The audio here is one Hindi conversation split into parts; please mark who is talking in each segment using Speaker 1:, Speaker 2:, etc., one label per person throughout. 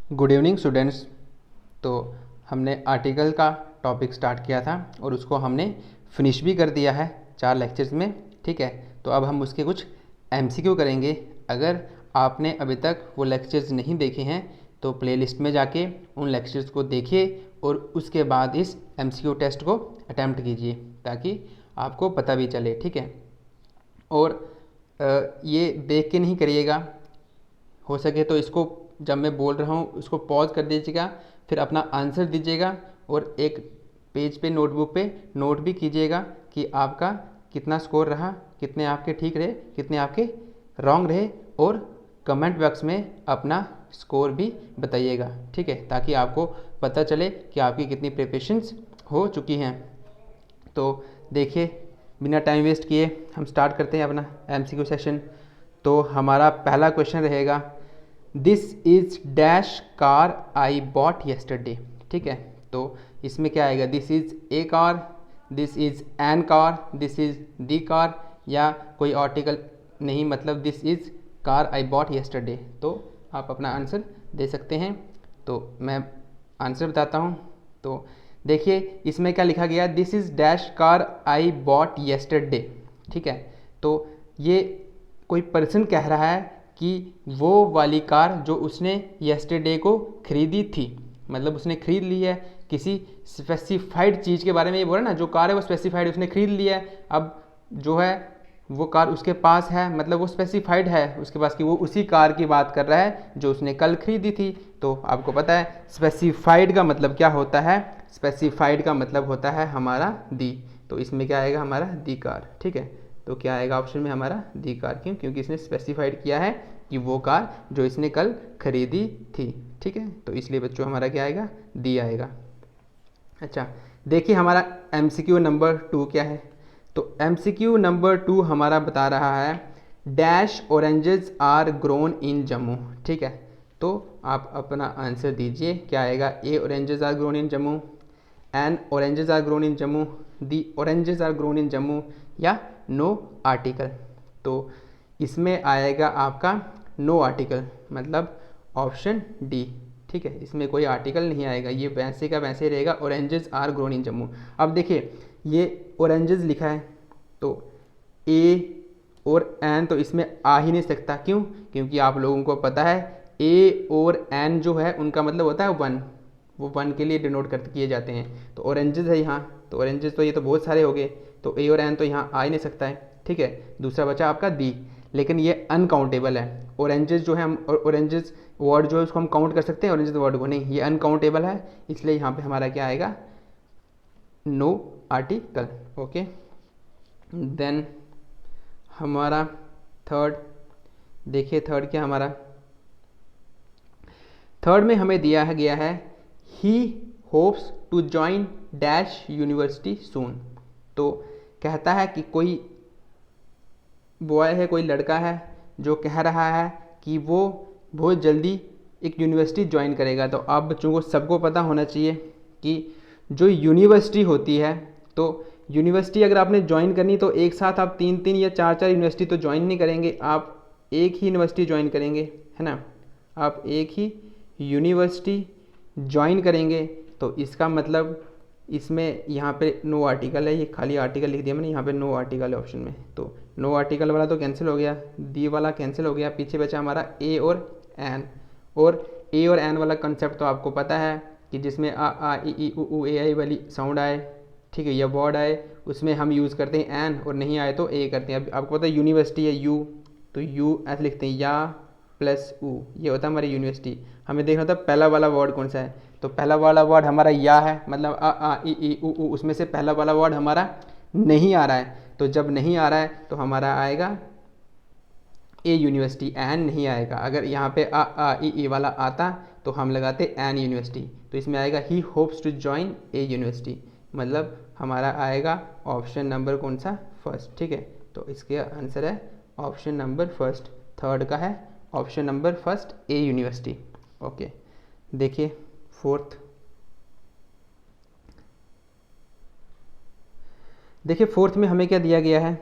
Speaker 1: Good evening students. तो हमने आर्टिकल का टॉपिक स्टार्ट किया था और उसको हमने फिनिश भी कर दिया है 4 लेक्चर्स में। ठीक है, तो अब हम उसके कुछ एमसीक्यू करेंगे। अगर आपने अभी तक वो लेक्चर्स नहीं देखे हैं तो प्लेलिस्ट में जाके उन लेक्चर्स को देखिए और उसके बाद इस एमसीक्यू टेस्ट को अटैम्प्ट कीजिए ताकि आपको पता भी चले। ठीक है, और ये देख के नहीं करिएगा, हो सके तो इसको जब मैं बोल रहा हूँ उसको पॉज कर दीजिएगा, फिर अपना आंसर दीजिएगा और एक पेज पे नोटबुक पे नोट भी कीजिएगा कि आपका कितना स्कोर रहा, कितने आपके ठीक रहे, कितने आपके रॉन्ग रहे, और कमेंट बॉक्स में अपना स्कोर भी बताइएगा। ठीक है, ताकि आपको पता चले कि आपकी कितनी प्रिपरेशंस हो चुकी हैं। तो देखिए, बिना टाइम वेस्ट किए हम स्टार्ट करते हैं अपना एमसीक्यू सेशन। तो हमारा पहला क्वेश्चन रहेगा, this is dash car I bought yesterday. ठीक है, तो इसमें क्या आएगा, this is a car, this is an car, this is the car, या कोई आर्टिकल नहीं, मतलब this is car I bought yesterday. तो आप अपना आंसर दे सकते हैं। तो मैं आंसर बताता हूँ। तो देखिए इसमें क्या लिखा गया, this is dash car I bought yesterday. ठीक है, तो ये कोई पर्सन कह रहा है कि वो वाली कार जो उसने येस्टरडे को खरीदी थी, मतलब उसने खरीद ली है, किसी स्पेसिफाइड चीज़ के बारे में ये बोला ना, जो कार है वो स्पेसिफाइड उसने खरीद लिया है। अब जो है वो कार उसके पास है, मतलब वो स्पेसिफाइड है उसके पास कि वो उसी कार की बात कर रहा है जो उसने कल खरीदी थी। तो आपको पता है स्पेसिफाइड का मतलब क्या होता है, स्पेसिफाइड का मतलब होता है हमारा दी। तो इसमें क्या आएगा, हमारा दी कार। ठीक है, तो क्या आएगा ऑप्शन में हमारा दी कार, क्यों, क्योंकि इसने स्पेसिफाइड किया है कि वो कार जो इसने कल खरीदी थी। ठीक है, तो इसलिए बच्चों हमारा क्या आएगा, दी आएगा। अच्छा, देखिए हमारा एमसीक्यू नंबर 2 क्या है। तो एमसीक्यू नंबर 2 हमारा बता रहा है, dash oranges are grown in Jammu. ठीक है, तो आप अपना आंसर दीजिए, क्या आएगा, a oranges are grown in Jammu, an oranges are grown in Jammu, the oranges are grown in Jammu, या नो आर्टिकल। तो इसमें आएगा आपका नो आर्टिकल, मतलब ऑप्शन डी। ठीक है, इसमें कोई आर्टिकल नहीं आएगा, ये वैसे का वैसे रहेगा, oranges are grown in Jammu. अब देखिए ये ऑरेंजेस लिखा है तो ए और एन तो इसमें आ ही नहीं सकता, क्यों, क्योंकि आप लोगों को पता है ए और एन जो है उनका मतलब होता है वन, वो वन के लिए डिनोट कर किए जाते हैं। तो ऑरेंजेस है यहाँ, तो ऑरेंजेस तो ये तो बहुत सारे हो गए, तो ए और एन तो यहाँ आ ही नहीं सकता है। ठीक है, दूसरा बचा आपका दी, लेकिन ये अनकाउंटेबल है। ऑरेंजेस जो है हम ऑरेंजेस वर्ड जो है उसको हम काउंट कर सकते हैं, ऑरेंजेस वर्ड को नहीं, ये अनकाउंटेबल है, इसलिए यहाँ पे हमारा क्या आएगा, नो आर्टिकल। ओके, देन हमारा थर्ड, देखिए थर्ड क्या हमारा, थर्ड में हमें दिया है गया है, he hopes to join dash university soon. तो कहता है कि कोई बॉय है, कोई लड़का है जो कह रहा है कि वो बहुत जल्दी एक यूनिवर्सिटी ज्वाइन करेगा। तो आप बच्चों को सबको पता होना चाहिए कि जो यूनिवर्सिटी होती है, तो यूनिवर्सिटी अगर आपने ज्वाइन करनी तो एक साथ आप 3-3 या 4-4 यूनिवर्सिटी तो ज्वाइन नहीं करेंगे, आप एक ही यूनिवर्सिटी ज्वाइन करेंगे, है ना, आप एक ही यूनिवर्सिटी ज्वाइन करेंगे। तो इसका मतलब इसमें यहाँ पे नो आर्टिकल है, ये खाली आर्टिकल लिख दिया मैंने, यहाँ पे नो आर्टिकल है ऑप्शन में। तो नो आर्टिकल वाला तो कैंसिल हो गया, दी वाला कैंसिल हो गया, पीछे बचा हमारा ए और एन। और ए और एन वाला कंसेप्ट तो आपको पता है कि जिसमें आ ई उ ए आई वाली साउंड आए, ठीक है, या वर्ड आए, उसमें हम यूज़ करते हैं एन, और नहीं आए तो ए करते हैं। अब आपको पता है यूनिवर्सिटी है यू, तो यू ऐसे लिखते हैं, या प्लस ऊ, ये होता है हमारी यूनिवर्सिटी। हमें देखना होता है पहला वाला वर्ड कौन सा है, तो पहला वाला वर्ड हमारा या है, मतलब आ ई उ, उसमें से पहला वाला वर्ड हमारा नहीं आ रहा है। तो जब नहीं आ रहा है तो हमारा आएगा ए यूनिवर्सिटी, एन नहीं आएगा। अगर यहाँ पे आ ई वाला आता तो हम लगाते एन यूनिवर्सिटी। तो इसमें आएगा he hopes to join a university, मतलब हमारा आएगा ऑप्शन नंबर कौन सा, फर्स्ट। ठीक है, तो इसके आंसर है ऑप्शन नंबर फर्स्ट, थर्ड का है ऑप्शन नंबर फर्स्ट, ए यूनिवर्सिटी। ओके, देखिए फोर्थ, देखिए फोर्थ में हमें क्या दिया गया है,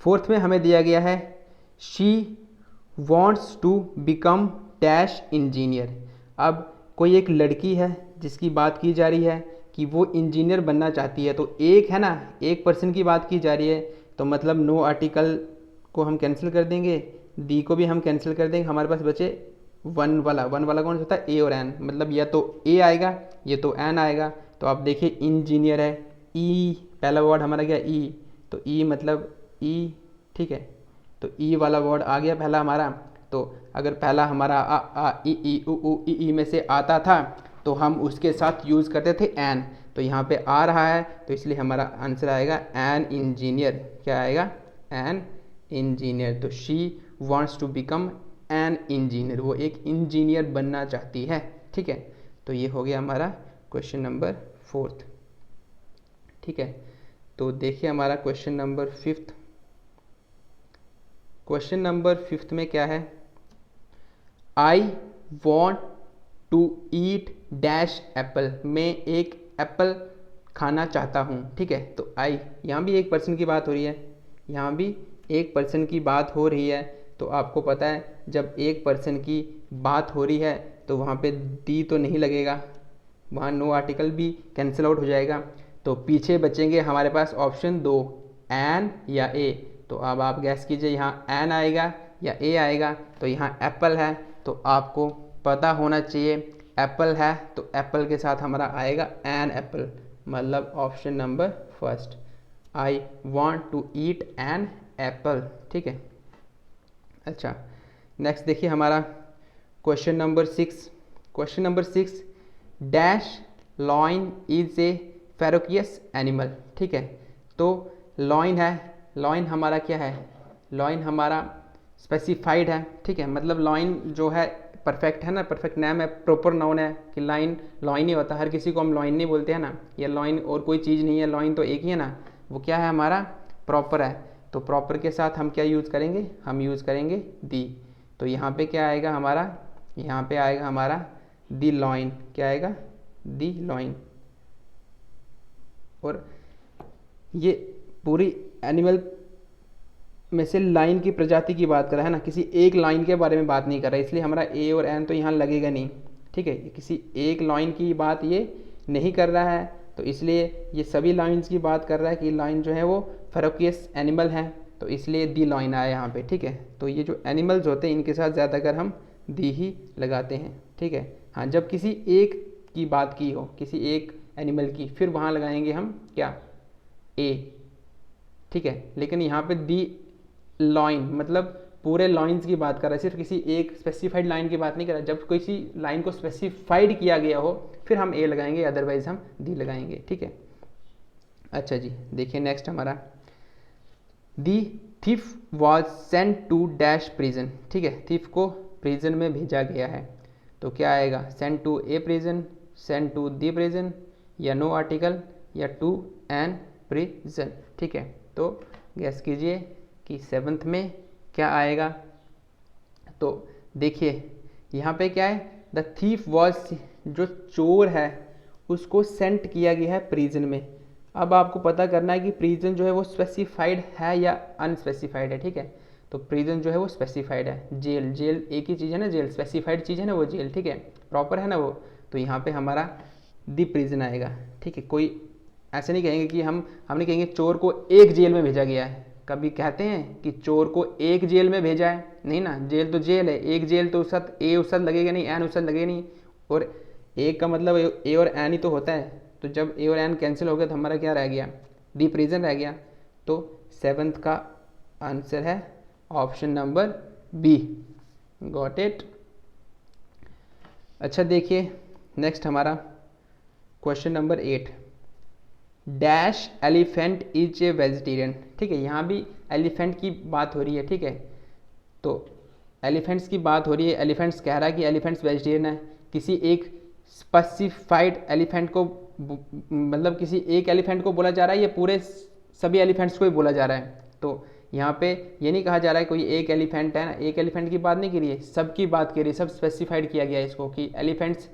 Speaker 1: फोर्थ में हमें दिया गया है, she wants to become dash engineer. अब कोई एक लड़की है जिसकी बात की जा रही है कि वो इंजीनियर बनना चाहती है, तो एक है ना, एक पर्सन की बात की जा रही है, तो मतलब नो आर्टिकल को हम कैंसिल कर देंगे, दी को भी हम कैंसिल कर देंगे, हमारे पास बचे वन वाला कौन सा होता है, ए और एन, मतलब या तो ए आएगा ये तो एन आएगा। तो आप देखिए इंजीनियर है, ई पहला वर्ड हमारा क्या, ई, तो ई मतलब ई, ठीक है, तो ई वाला वर्ड आ गया पहला हमारा। तो अगर पहला हमारा आ ई उ ई में से आता था तो हम उसके साथ यूज़ करते थे एन, तो यहाँ पे आ रहा है तो इसलिए हमारा आंसर आएगा एन इंजीनियर। क्या आएगा, एन इंजीनियर। तो she wants to become an engineer, वो एक इंजीनियर बनना चाहती है, ठीक है। तो ये हो गया हमारा क्वेश्चन नंबर 4। ठीक है, तो देखिए हमारा क्वेश्चन नंबर 5। क्वेश्चन नंबर 5 में क्या है, I want to eat dash apple, मैं एक एप्पल खाना चाहता हूँ, ठीक है। तो आई, यहाँ भी एक पर्सन की बात हो रही है, यहाँ भी एक पर्सन की बात हो रही है। तो आपको पता है जब एक पर्सन की बात हो रही है तो वहाँ पे दी तो नहीं लगेगा, वहाँ नो आर्टिकल भी कैंसिल आउट हो जाएगा। तो पीछे बचेंगे हमारे पास ऑप्शन 2, एन या ए। तो अब आप गैस कीजिए यहाँ एन आएगा या ए आएगा। तो यहाँ एप्पल है तो आपको पता होना चाहिए एप्पल है, तो एप्पल के साथ हमारा आएगा एन एप्पल, मतलब option number 1, I want to eat an apple, ठीक है। अच्छा, नेक्स्ट देखिए हमारा question number 6। Question number 6, dash lion is a ferocious animal, ठीक है। तो लॉइन है, लॉइन हमारा क्या है, लॉइन हमारा स्पेसिफाइड है, ठीक है। मतलब लॉइन जो है परफेक्ट है ना, परफेक्ट नेम है, प्रॉपर नाउन है कि लाइन लॉइन ही होता है, हर किसी को हम लॉइन नहीं बोलते हैं ना, ये लॉइन और कोई चीज़ नहीं है, लॉइन तो एक ही है ना, वो क्या है हमारा प्रॉपर है। तो प्रॉपर के साथ हम क्या यूज़ करेंगे, हम यूज़ करेंगे दी। तो यहाँ पे क्या आएगा हमारा, यहाँ पे आएगा हमारा दी लॉइन, क्या आएगा, दी लॉइन। और ये पूरी एनिमल में से लाइन की प्रजाति की बात कर रहा है ना, किसी एक लाइन के बारे में बात नहीं कर रहा है, इसलिए हमारा ए और एन तो यहाँ लगेगा नहीं, ठीक है। किसी एक लाइन की बात ये नहीं कर रहा है, तो इसलिए ये सभी लाइन्स की बात कर रहा है कि लाइन जो है वो फेरोकियस एनिमल है, तो इसलिए दी लाइन आया यहाँ पे, ठीक है। तो ये जो एनिमल्स होते हैं इनके साथ ज़्यादातर हम दी ही लगाते हैं, ठीक है। हाँ, जब किसी एक की बात की हो, किसी एक एनिमल की, फिर वहाँ लगाएंगे हम क्या, ए, ठीक है। लेकिन यहाँ पे दी लॉइन मतलब पूरे लाइन्स की बात कर रहा है, सिर्फ किसी एक स्पेसिफाइड लाइन की बात नहीं कर रहा। जब किसी लाइन को स्पेसिफाइड किया गया हो फिर हम ए लगाएंगे, अदरवाइज हम दी लगाएंगे, ठीक है। अच्छा जी, देखिए नेक्स्ट हमारा, the thief was sent to dash prison, ठीक है। थीफ को प्रिजन में भेजा गया है, तो क्या आएगा, sent to a prison, sent to the prison, या नो आर्टिकल, या टू एन प्रिजन, ठीक है। तो गैस कीजिए कि 7th में क्या आएगा। तो देखिए यहाँ पे क्या है, द थीफ वॉज, जो चोर है उसको सेंट किया गया है प्रिजन में। अब आपको पता करना है कि प्रिजन जो है वो स्पेसिफाइड है या अनस्पेसिफाइड है, ठीक है। तो प्रिजन जो है वो स्पेसिफाइड है, जेल, जेल एक ही चीज़ है ना, जेल स्पेसिफाइड चीज़ है ना वो जेल, ठीक है, प्रॉपर है ना वो। तो यहाँ पे हमारा दी प्रिजन आएगा, ठीक है। कोई ऐसे नहीं कहेंगे कि हम नहीं कहेंगे चोर को एक जेल में भेजा गया है, कभी कहते हैं कि चोर को एक जेल में भेजा है, नहीं ना, जेल तो जेल है, एक जेल तो उस साथ ए उस साथ लगेगा नहीं, एन उस साथ लगेगा नहीं, और एक का मतलब ए और एन ही तो होता है। तो जब ए और एन कैंसिल हो गया तो हमारा क्या रह गया, दी प्रिजन रह गया। तो 7th का आंसर है option number B, got it. अच्छा देखिए नेक्स्ट हमारा question number 8, dash elephant is a vegetarian, ठीक है। यहाँ भी एलिफेंट की बात हो रही है, ठीक है। तो एलिफेंट्स की बात हो रही है, एलिफेंट्स कह रहा है कि एलिफेंट्स वेजिटेरियन है, किसी एक स्पेसिफाइड एलिफेंट को, मतलब किसी एक एलिफेंट को बोला जा रहा है, ये पूरे सभी एलिफेंट्स को ही बोला जा रहा है। तो यहाँ पे ये नहीं कहा जा रहा है कोई एक एलिफेंट है ना, एक एलिफेंट की बात नहीं की रही है, सबकी बात की रही है, सब स्पेसिफाइड किया गया है इसको कि एलिफेंट्स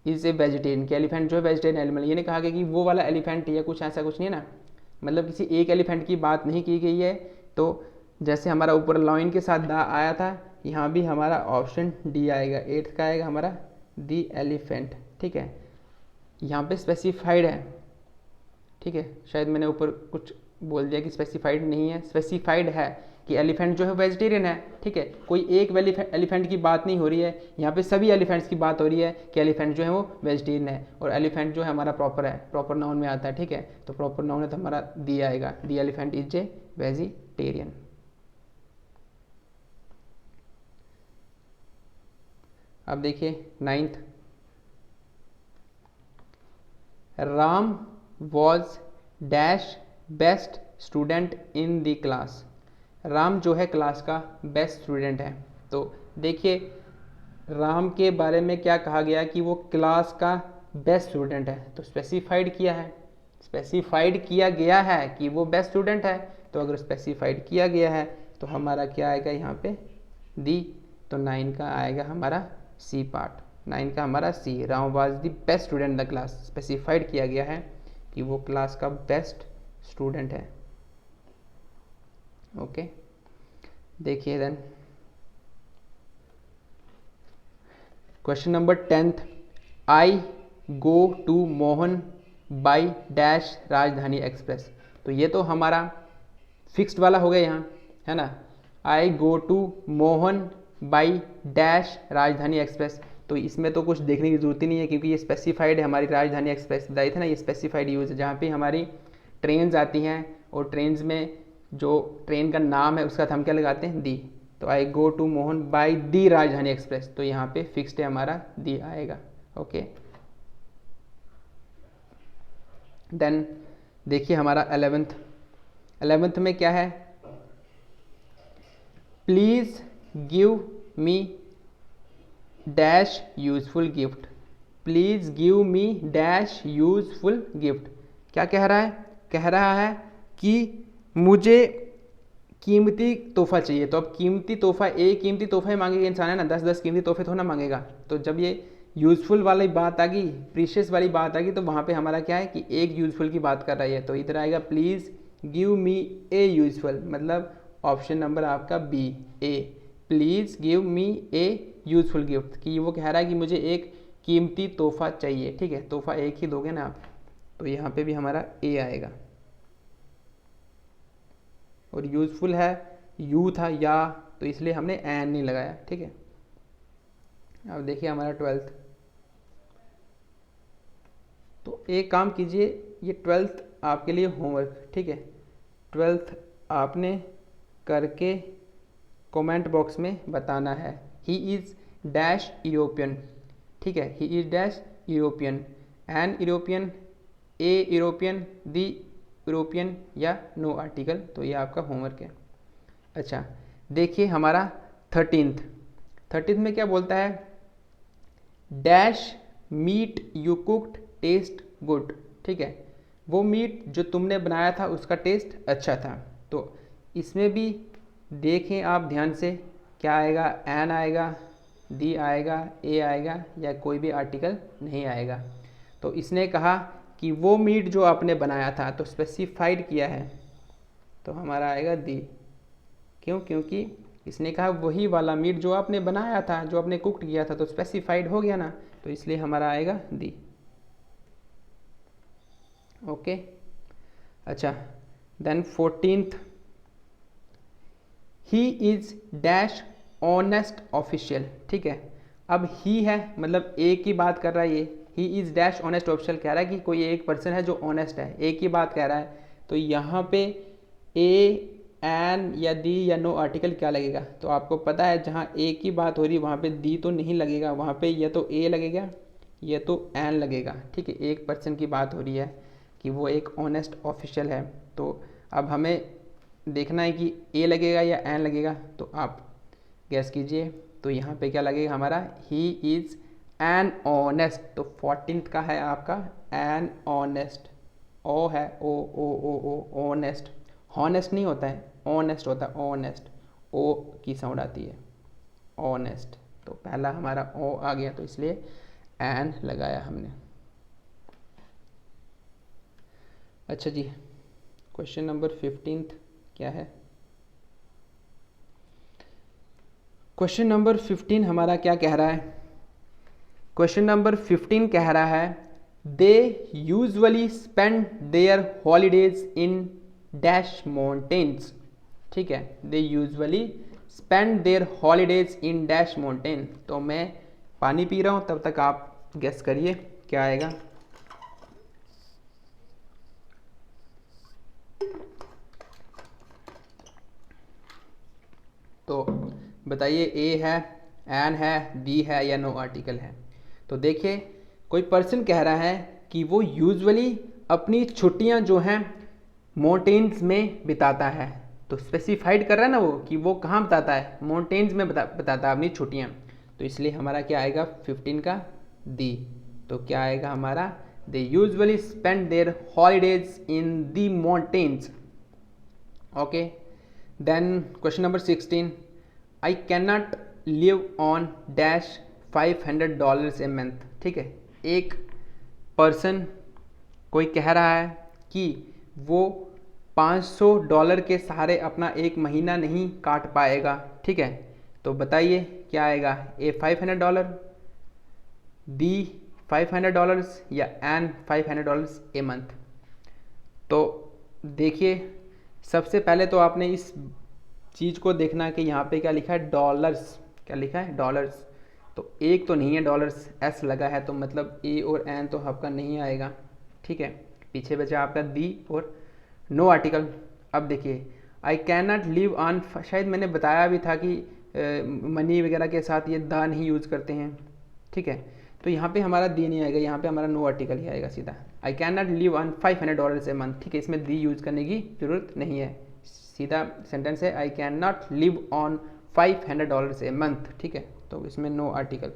Speaker 1: इज ए वेजिटेरियन, कि एलिफेंट जो है वेजिटेरियन एनिमल। ये नहीं कहा गया कि वो वाला एलिफेंट है, कुछ ऐसा कुछ नहीं है ना, मतलब किसी एक एलिफेंट की बात नहीं की गई है। तो जैसे हमारा ऊपर लॉइन के साथ दा आया था, यहाँ भी हमारा ऑप्शन डी आएगा, 8th का आएगा हमारा दी एलिफेंट, ठीक है। यहाँ पे स्पेसिफाइड है, ठीक है, शायद मैंने ऊपर कुछ बोल दिया कि स्पेसिफाइड नहीं है, स्पेसिफाइड है कि एलिफेंट जो है वेजिटेरियन है, ठीक है। कोई एक एलिफेंट की बात नहीं हो रही है, यहाँ पे सभी एलिफेंट्स की बात हो रही है कि एलिफेंट जो है वो वेजिटेरियन है। और एलिफेंट जो है हमारा प्रॉपर है, प्रॉपर नाउन में आता है, ठीक है। तो प्रॉपर नाउन है तो हमारा दी आएगा, दी एलिफेंट इज ए वेजिटेरियन। अब देखिए 9th, Ram was dash best student in the class. Ram जो है क्लास का बेस्ट स्टूडेंट है। तो देखिए राम के बारे में क्या कहा गया कि वो क्लास का बेस्ट स्टूडेंट है, तो स्पेसिफाइड किया है, स्पेसिफाइड किया गया है कि वो बेस्ट स्टूडेंट है। तो अगर स्पेसिफाइड किया गया है तो हमारा क्या आएगा यहाँ पे दी, तो 9 का आएगा हमारा सी पार्ट, 9 का हमारा C. Ram was the best student the class, specified किया गया है कि वो क्लास का बेस्ट स्टूडेंट है। ओके, देखिए then question number 10th, I go to Mohan by dash Rajdhani express. तो ये तो हमारा फिक्स्ड वाला हो गया यहाँ, है ना। I go to Mohan by dash Rajdhani express, तो इसमें तो कुछ देखने की जरूरत ही नहीं है क्योंकि ये स्पेसिफाइड है। हमारी राजधानी एक्सप्रेस बताई थी ना, ये स्पेसिफाइड यूज है जहाँ पे हमारी ट्रेन्स आती हैं और ट्रेन्स में जो ट्रेन का नाम है उसका हम क्या लगाते हैं दी। तो I go to Mohan by the Rajdhani express, तो यहाँ पे फिक्स्ड है हमारा दी आएगा। ओके, देन देखिए हमारा 11th में क्या है, please give me dash useful gift. Please give me dash useful gift. क्या कह रहा है, कह रहा है कि मुझे कीमती तोहफा चाहिए। तो अब कीमती तोहफा, एक कीमती तोहफा ही मांगेगा इंसान, है ना, 10-10 कीमती तोहफे थोड़ा ना मांगेगा। तो जब ये यूजफुल वाली बात आ गई, प्रीशियस वाली बात आ गई, तो वहाँ पे हमारा क्या है कि एक यूजफुल की बात कर रही है। तो इधर आएगा please give me a useful, मतलब ऑप्शन नंबर आपका B a, please give me a useful gift, कि वो कह रहा है कि मुझे एक कीमती तोहफा चाहिए, ठीक है। तोहफा एक ही दोगे ना आप, तो यहाँ पे भी हमारा ए आएगा। और यूजफुल है, यू था या, तो इसलिए हमने एन नहीं लगाया, ठीक है। अब देखिए हमारा 12th, तो एक काम कीजिए, ये 12th आपके लिए होमवर्क, ठीक है। 12th आपने करके कमेंट बॉक्स में बताना है, ही इज़ डैश यूरोपियन, ठीक है। He is dash European, an European, a European, the European या नो आर्टिकल। तो ये आपका होमवर्क है। अच्छा, देखिए हमारा 13th में क्या बोलता है, dash meat you cooked taste good, ठीक है। वो मीट जो तुमने बनाया था उसका टेस्ट अच्छा था। तो इसमें भी देखें आप ध्यान से, क्या आएगा, एन आएगा, दी आएगा, ए आएगा या कोई भी आर्टिकल नहीं आएगा। तो इसने कहा कि वो मीट जो आपने बनाया था, तो स्पेसिफाइड किया है, तो हमारा आएगा दी। क्यों, क्योंकि इसने कहा वही वाला मीट जो आपने बनाया था, जो आपने कुक्ड किया था, तो स्पेसिफाइड हो गया ना, तो इसलिए हमारा आएगा दी। ओके, अच्छा, then 14th, he is dash honest official, ठीक है। अब ही है मतलब एक की बात कर रहा है, ये ही इज डैश ऑनेस्ट ऑफिशियल कह रहा है कि कोई एक पर्सन है जो ऑनेस्ट है, एक की बात कह रहा है। तो यहाँ पे ए, एन या दी या नो आर्टिकल क्या लगेगा, तो आपको पता है जहाँ ए की बात हो रही है वहाँ पे दी तो नहीं लगेगा, वहाँ पे या तो ए लगेगा या तो एन लगेगा, ठीक है। एक पर्सन की बात हो रही है कि वो एक ऑनेस्ट ऑफिशियल है। तो अब हमें देखना है कि ए लगेगा या एन लगेगा, तो आप गैस कीजिए। तो यहाँ पे क्या लगेगा हमारा, ही इज़ एन ऑनेस्ट। तो 14th का है आपका एन ऑनेस्ट, ओ है, ओ ऑनेस्ट, हॉनेस्ट नहीं होता है, ऑनेस्ट होता है, ऑनेस्ट, ओ की साउंड आती है, ऑनेस्ट। तो पहला हमारा ओ आ गया, तो इसलिए एन लगाया हमने। अच्छा जी, क्वेश्चन नंबर 15 क्या है, क्वेश्चन नंबर 15 हमारा क्या कह रहा है, क्वेश्चन नंबर 15 कह रहा है they usually spend their holidays in dash mountains. ठीक है, they usually spend their holidays in dash mountain. तो मैं पानी पी रहा हूँ, तब तक आप गेस करिए क्या आएगा। तो बताइए ए है, एन है, दी है या नो आर्टिकल है। तो देखिए कोई पर्सन कह रहा है कि वो यूजुअली अपनी छुट्टियां जो हैं माउंटेन्स में बिताता है। तो स्पेसिफाइड कर रहा है ना वो कि वो कहाँ बिताता है, माउंटेन्स में बिताता है अपनी छुट्टियां। तो इसलिए हमारा क्या आएगा 15 का दी। तो क्या आएगा हमारा they usually spend their holidays in the mountains. Okay, then question number 16 I can not live on dash $500 a month. ठीक है, एक पर्सन कोई कह रहा है कि वो $500 के सहारे अपना एक महीना नहीं काट पाएगा। ठीक है, तो बताइए क्या आएगा, ए $500, बी $500 या एन $500 ए मंथ। तो देखिए सबसे पहले तो आपने इस चीज़ को देखना है कि यहाँ पे क्या लिखा है, डॉलर्स। क्या लिखा है, डॉलर्स। तो एक तो नहीं है डॉलर्स, एस लगा है, तो मतलब ए और एन तो आपका नहीं आएगा। ठीक है, पीछे बचा आपका दी और नो आर्टिकल। अब देखिए I can not live on, शायद मैंने बताया भी था कि मनी वगैरह के साथ ये द नहीं यूज़ करते हैं। ठीक है, तो यहाँ पे हमारा दी नहीं आएगा, यहाँ पे हमारा नो आर्टिकल ही आएगा सीधा। आई can not live on $500 a month. ठीक है, इसमें दी यूज़ करने की ज़रूरत नहीं है, सीधा सेंटेंस है I can not live on $500 a month. ठीक है, तो इसमें no article.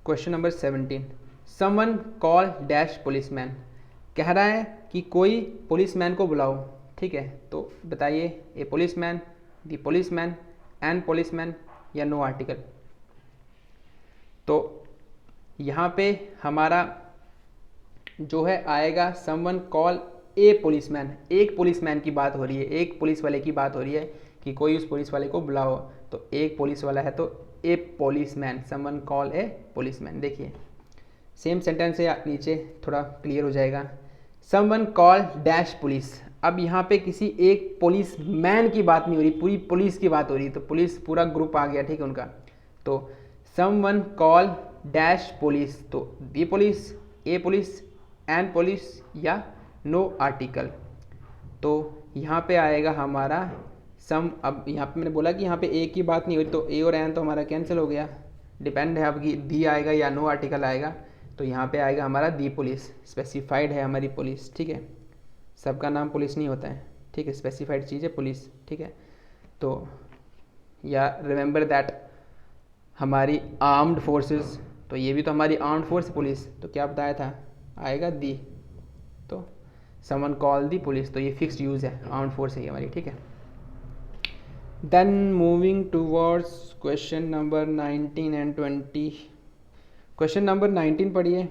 Speaker 1: Question number 17 someone call dash policeman. कह रहा है कि कोई पुलिसमैन को बुलाओ। ठीक है, तो बताइए a policeman, the policeman, an policeman या नो आर्टिकल। तो यहाँ पे हमारा जो है आएगा समवन कॉल ए पुलिसमैन। एक पुलिसमैन की बात हो रही है, एक पुलिस वाले की बात हो रही है कि कोई उस पुलिस वाले को बुलाओ। तो एक पुलिस वाला है तो ए policeman, someone call a policeman. देखिए सेम सेंटेंस से नीचे थोड़ा क्लियर हो जाएगा। Someone call dash police. अब यहाँ पे किसी एक पुलिस मैन की बात नहीं हो रही, पूरी पुलिस की बात हो रही है। तो पुलिस पूरा ग्रुप आ गया, ठीक है उनका। तो समवन कॉल डैश पुलिस, तो बी पुलिस, ए पुलिस, एन पुलिस या नो आर्टिकल। तो यहाँ पे आएगा हमारा सम। अब यहाँ पे मैंने बोला कि यहाँ पे ए की बात नहीं हो रही, तो ए और एन तो हमारा कैंसिल हो गया। डिपेंड है अब कि दी आएगा या नो आर्टिकल आएगा। तो यहाँ पे आएगा हमारा दी पुलिस, स्पेसिफाइड है हमारी पुलिस। ठीक है, सबका नाम पुलिस नहीं होता है। ठीक है, स्पेसिफाइड चीज़ है पुलिस। ठीक है, तो या रिमेंबर दैट हमारी आर्म्ड फोर्सेस, तो ये भी तो हमारी आर्म्ड फोर्स पुलिस। तो क्या बताया था, आएगा दी। तो समवन कॉल दी पुलिस, तो ये फिक्स्ड यूज़ है, आर्म्ड फोर्स है ये हमारी। ठीक है, then moving towards question number 19 and 20। Question number 19 पढ़िए।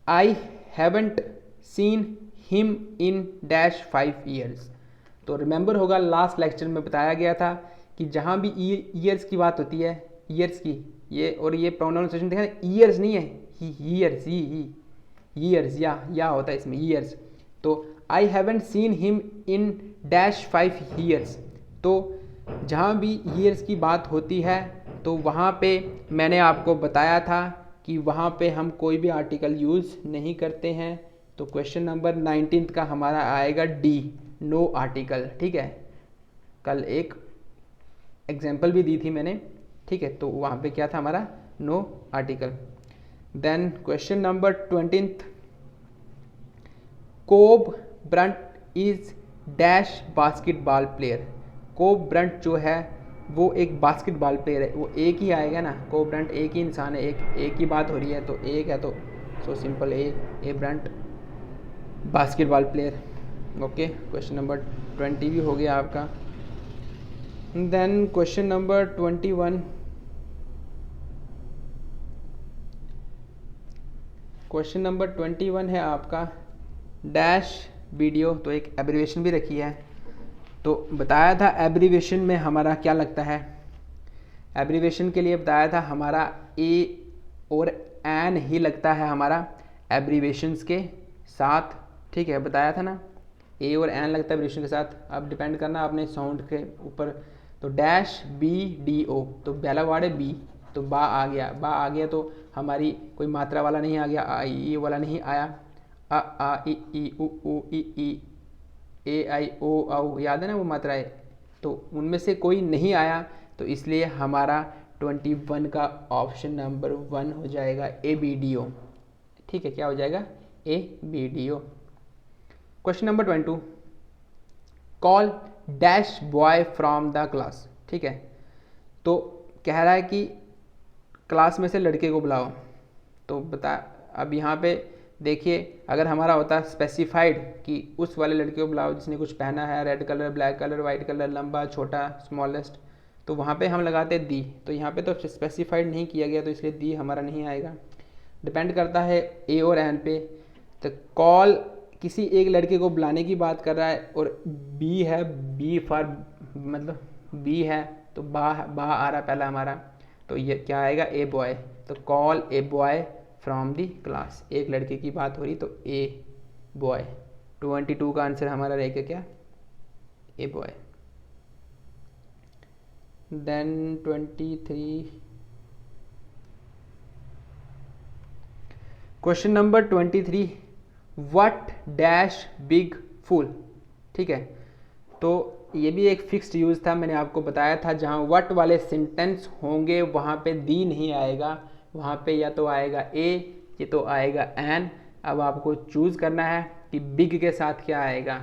Speaker 1: I haven't seen him in dash 5 years. तो रिमेंबर होगा लास्ट लेक्चर में बताया गया था कि जहाँ भी ईयर्स की बात होती है, ईयर्स की, ये और ये प्रोनाउंसिएशन देखा, ईयर्स नहीं है, ईयर्स, ईयर्स या होता है इसमें ईयर्स। तो आई haven't seen him in dash 5 years. तो जहाँ भी ईयर्स की बात होती है तो वहाँ पे मैंने आपको बताया था कि वहाँ पे हम कोई भी आर्टिकल यूज़ नहीं करते हैं। तो क्वेश्चन नंबर 19 का हमारा आएगा डी, नो आर्टिकल। ठीक है, कल एक एग्जाम्पल भी दी थी मैंने। ठीक है, तो वहाँ पे क्या था हमारा, no article. Then question number 20 Kobe Bryant is dash basketball player. Kobe Bryant जो है वो एक बास्केटबॉल प्लेयर है, वो एक ही आएगा ना, कोब ब्रंट एक ही इंसान है, एक ही बात हो रही है तो एक है, तो so simple a Bryant basketball player. Okay, question number 20 भी हो गया आपका। Then question number 21। Question number 21 है आपका डैश वीडियो, तो एक एब्रीविएशन भी रखी है। तो बताया था एब्रीविएशन में हमारा क्या लगता है, एब्रीविएशन के लिए बताया था हमारा ए और एन ही लगता है हमारा एब्रीविएशंस के साथ, ठीक है, बताया था ना, ए और एन लगता है एब्रीविएशन के साथ। अब डिपेंड करना अपने साउंड के ऊपर। तो डैश बी डी ओ, तो पहला वर्ड है बी, तो बा आ गया तो हमारी कोई मात्रा वाला नहीं आ गया, आ ई वाला नहीं आया, आ ई उ ई ए आई ओ औ, याद है ना वो मात्राएं, तो उनमें से कोई नहीं आया, तो इसलिए हमारा 21 का ऑप्शन नंबर 1 हो जाएगा ए बी डी ओ, ठीक है, क्या हो जाएगा, A B D O. Question number 22, call dash boy from the class, ठीक है, तो कह रहा है कि क्लास में से लड़के को बुलाओ। तो बता, अब यहाँ पे देखिए, अगर हमारा होता स्पेसिफाइड कि उस वाले लड़के को बुलाओ जिसने कुछ पहना है, red colour, black colour, white colour, लंबा, छोटा, स्मॉलेस्ट, तो वहाँ पे हम लगाते दी। तो यहाँ पे तो स्पेसिफाइड नहीं किया गया, तो इसलिए दी हमारा नहीं आएगा। डिपेंड करता है ए और एन पे। तो कॉल किसी एक लड़के को बुलाने की बात कर रहा है, और बी है, बी फॉर मतलब बी है, तो बा आ रहा पहला हमारा, तो ये क्या आएगा, ए बॉय। तो call a boy from the class, एक लड़के की बात हो रही, तो ए बॉय। 22 का आंसर हमारा रहेगा क्या, a boy. Then 23, question number 23, what dash big fool, ठीक है, तो ये भी एक फिक्स्ड यूज़ था, मैंने आपको बताया था, जहाँ व्हाट वाले सेंटेंस होंगे वहाँ पे दी नहीं आएगा, वहाँ पे या तो आएगा ए या तो आएगा एन। अब आपको चूज़ करना है कि बिग के साथ क्या आएगा,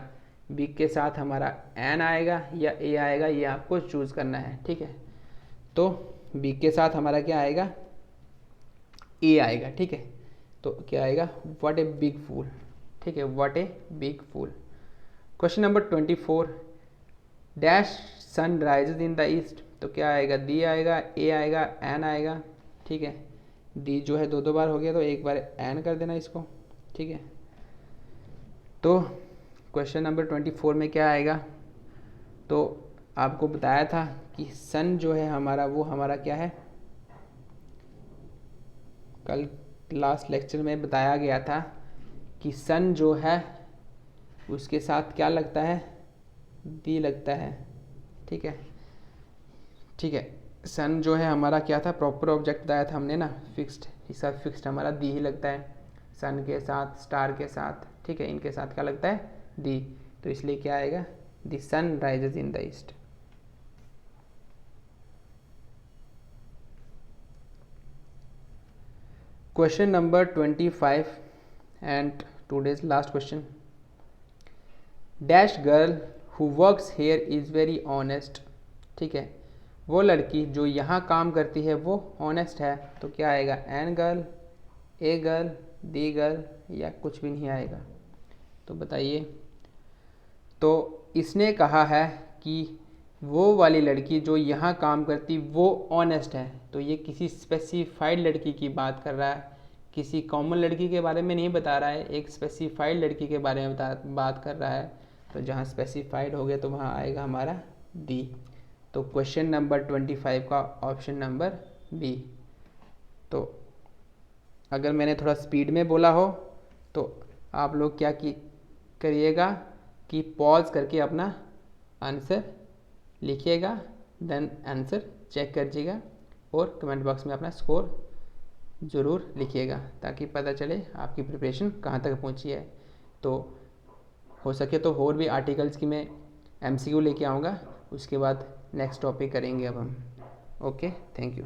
Speaker 1: बिग के साथ हमारा एन आएगा या ए आएगा, ये आपको चूज़ करना है, ठीक है। तो बिग के साथ हमारा क्या आएगा, ए आएगा, ठीक है। तो क्या आएगा, व्हाट ए बिग फूल, ठीक है, what a big fool. Question number 24, dash sun rises in the east, तो क्या आएगा, दी आएगा, ए आएगा, एन आएगा, ठीक है। दी जो है दो बार हो गया, तो एक बार एन कर देना इसको, ठीक है। तो क्वेश्चन नंबर 24 में क्या आएगा, तो आपको बताया था कि सन जो है हमारा, वो हमारा क्या है, कल लास्ट लेक्चर में बताया गया था कि सन जो है उसके साथ क्या लगता है, दी लगता है, ठीक है, ठीक है। सन जो है हमारा क्या था, प्रॉपर ऑब्जेक्ट बताया था हमने ना, फिक्स्ड, इसका फिक्स्ड हमारा दी ही लगता है, सन के साथ, स्टार के साथ, ठीक है, इनके साथ क्या लगता है, दी। तो इसलिए क्या आएगा, the sun rises in the east. Question number 25 and today's last question, dash girl who works here is very honest, ठीक है, वो लड़की जो यहाँ काम करती है वो ऑनेस्ट है, तो क्या आएगा, an girl, a girl, the girl, या कुछ भी नहीं आएगा। तो बताइए, तो इसने कहा है कि वो वाली लड़की जो यहाँ काम करती वो ऑनेस्ट है, तो ये किसी स्पेसिफाइड लड़की की बात कर रहा है, किसी कॉमन लड़की के बारे में नहीं बता रहा है, एक स्पेसिफाइड लड़की के बारे में बात कर रहा है। तो जहाँ स्पेसिफाइड हो गया तो वहाँ आएगा हमारा दी। तो क्वेश्चन नंबर 25 का ऑप्शन नंबर बी। तो अगर मैंने थोड़ा स्पीड में बोला हो तो आप लोग क्या करिएगा कि पॉज करके अपना आंसर लिखिएगा, देन आंसर चेक करिएगा और कमेंट बॉक्स में अपना स्कोर ज़रूर लिखिएगा, ताकि पता चले आपकी प्रिपरेशन कहाँ तक पहुँची है। तो हो सके तो और भी आर्टिकल्स की मैं MCQ लेके आऊँगा, उसके बाद नेक्स्ट टॉपिक करेंगे अब हम। Okay, thank you.